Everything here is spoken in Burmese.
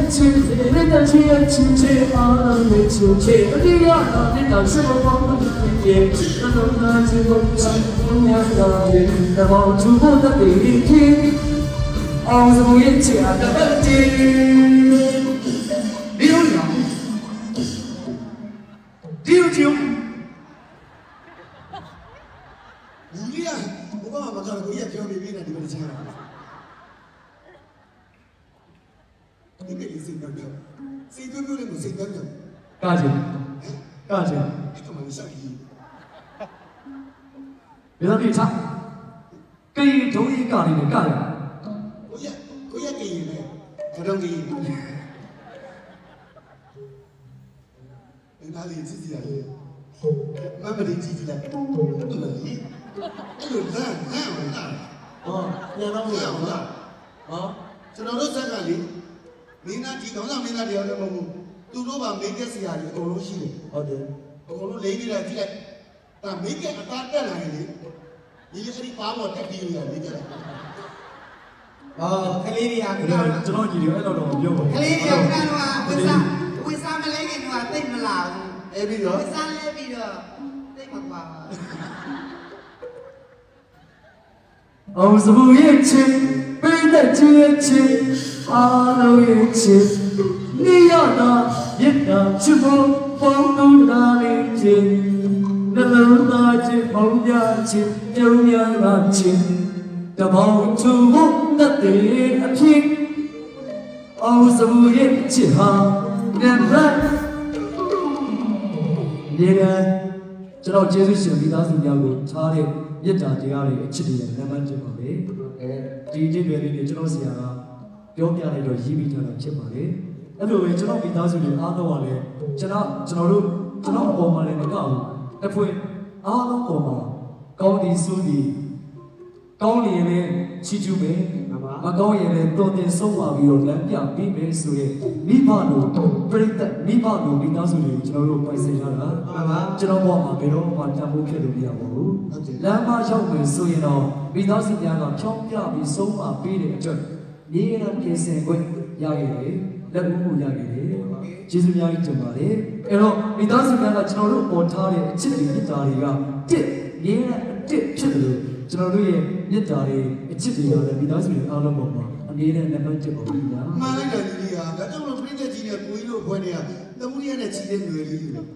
情，你的情人情节啊，你情节，你呀那你那什么光的天，那种那情风情风呀那的，那么出不的第一天，哦，是不眼前的问题。你有养，你有酒。你呀，我爸爸讲，我也漂皮皮的，你们听啊？你给你谁干的？谁干的？我谁干的？干净，干净。你干嘛你上衣？别让你唱，给中医干的干呀。我也给你的，我当给你。你哪里自己来的？妈妈的自己来的，怎么你？哎呦，烂我烂。哦，烂我烂。啊，ကျွန်တော်တို့ဇက်ကလေမင်းသားဒီကောင်းဆောင်မင်းသားတရားလည်းမဟုတ်ဘူးသူတို့ကမိတ်ကက်ဆရာကြီးအကုန်လုံးရှိတယ်ဟုတ်တယ်အကုန်လုံးလိမ့်နေတာကြည့်လိုက်ဒါမိတ်ကက်အသားတက်လာရင်လေဒီစရိပါမော်တက်ပြီးရမိတ်ကက်ကလေးတွေကခဏကျွန်တော်ညီတွေအဲ့လိုတော့ပြောပါဘူးကလေးတွေကခဏတော့ဝိစားမလဲခင်ကတိတ်မလာဘူးအဲ့ပြီးတော့ဝိစားလဲပြီးတော့တိတ်မကွာအောင်စပူရဲ့ချစ်ပိတ်တဲ့ချစ်ချစ်အားလုံးရဲ့ချစ်နေရတာမြတ်တာချစ်ဖို့ပေါင်းလို့တာလေးချစ်နှလုံးသားချစ်ပေါင်းပြချစ်ပြုံးများကချစ်တဘောင်သူဖို့တတ်တဲ့အဖြစ်အောင်စပူရဲ့ချစ်ဟာငါနေရကျွန်တော်ကျေးဇူးရှင်မိသားစုများကိုချားတဲ့မြတ်တာတရားတွေအချစ်တွေနဲ့လက်မှတ်ကျပါလေဒီအကျင့်တွေလေးတွေကျွန်တော်ဆရာကပြောပြလိုက်တော့ရေးပြီးထားတာဖြစ်ပါလေအဲ့လိုပဲကျွန်တော်မိသားစုတွေအားလုံးပါလေကျွန်တော်အပေါ်မှာလည်းမကောက်ဘူးအဖွင့်အားလုံးပေါ်မှာကောင်းဒီစူးဒီကောင်းရင်လည်းချီးကျူးမယ်မကောင်းရင်လည်းတော်တင်ဆုံးပါပြီးတော့လမ်းပြပေးမယ်ဆိုရင်မိဘတို့ပြိတ္တမိဘတို့မိသားစုတွေကိုကျွန်တော်တို့ပိုင်ဆိုင်ရတာကျွန်တော်ဘောမှာဘယ်တော့မှတန်ဖိုးဖြစ်လို့မရပါဘူးလမ်းမရောက်မယ်ဆိုရင်တော့မိသားစုများကဖြောင်းပြပြီးဆုံးမပေးတဲ့အတွက်မြေရန်ပြင်ဆင်ခွင့်ရခဲ့တယ်လက်ဦးမှုရခဲ့တယ်ကျေးဇူးများကြီးတင်ပါတယ်အဲ့တော့မိသားစုများကကျွန်တော်တို့ပေါ်ထားတဲ့အချစ်တွေမြတ်တာတွေကတစ်မြေရန်အတစ်ဖြစ်တယ်လို့ကျွန်တော်တို့ရဲ့မြတ်တာတွေအချစ်တွေကလည်းမိသားစုတွေအားလုံးပေါ်မှာအနေနဲ့လက်မှတ်ချက်ပါဘူးညာမှန်လိုက်တယ်ကြီးကဒါကြောင့်လို့ပြည့်တဲ့ကြီးနဲ့ကိုကြီးတို့ဘွဲနေရသမုဒိယနဲ့ချီတဲ့ငွေလေးယူတယ်